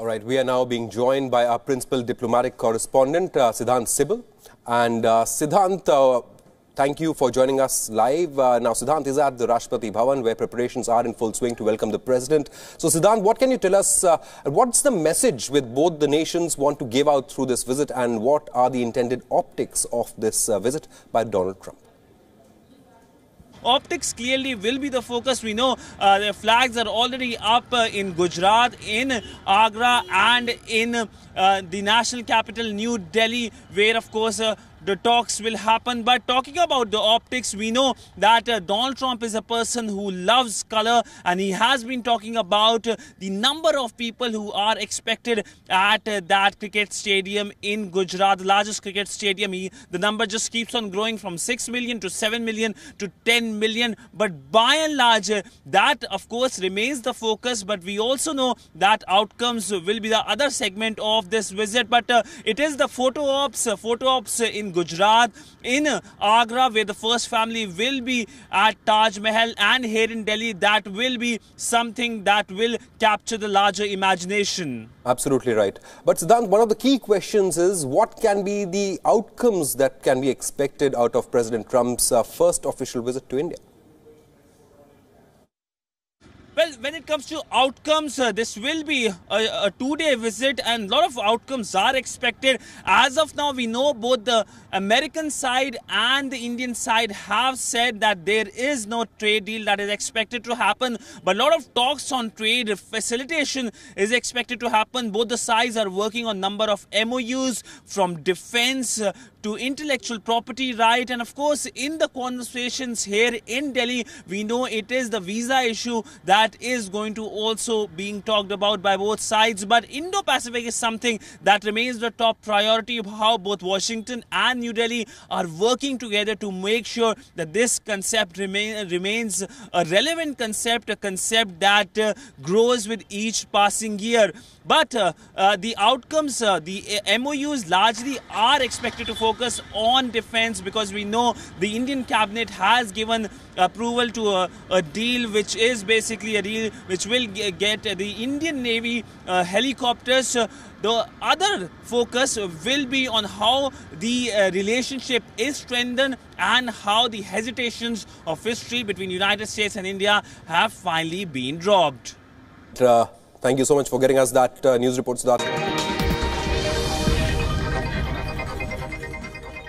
All right, we are now being joined by our principal diplomatic correspondent, Siddhant Sibal. And Siddhant, thank you for joining us live. Now, Siddhant is at the Rashtrapati Bhavan, where preparations are in full swing to welcome the president. So, Siddhant, what can you tell us? What's the message with both the nations want to give out through this visit, and what are the intended optics of this visit by Donald Trump? Optics clearly will be the focus. We know the flags are already up in Gujarat, in Agra and in the national capital, New Delhi, where of course the talks will happen. But talking about the optics, we know that Donald Trump is a person who loves color, and he has been talking about the number of people who are expected at that cricket stadium in Gujarat, the largest cricket stadium. The number just keeps on growing from 6 million to 7 million to 10 million. But by and large, that of course remains the focus. But we also know that outcomes will be the other segment of this visit. But it is the photo ops in Gujarat, in Agra, where the first family will be at Taj Mahal, and here in Delhi, that will be something that will capture the larger imagination. Absolutely right. But Siddhant, one of the key questions is what can be the outcomes that can be expected out of President Trump's first official visit to India? Well, when it comes to outcomes, this will be a two-day visit, and a lot of outcomes are expected. As of now, we know both the American side and the Indian side have said that there is no trade deal that is expected to happen. But a lot of talks on trade facilitation is expected to happen. Both the sides are working on a number of MOUs, from defense to intellectual property right. And of course, in the conversations here in Delhi, we know it is the visa issue that is going to also being talked about by both sides. But Indo-Pacific is something that remains the top priority of how both Washington and New Delhi are working together to make sure that this concept remains a relevant concept, a concept that grows with each passing year. But the outcomes, the MOUs largely are expected to focus on defense, because we know the Indian cabinet has given approval to a deal which is basically a deal which will get the Indian Navy helicopters. The other focus will be on how the relationship is strengthened and how the hesitations of history between United States and India have finally been dropped. Thank you so much for getting us that news report, Siddhant.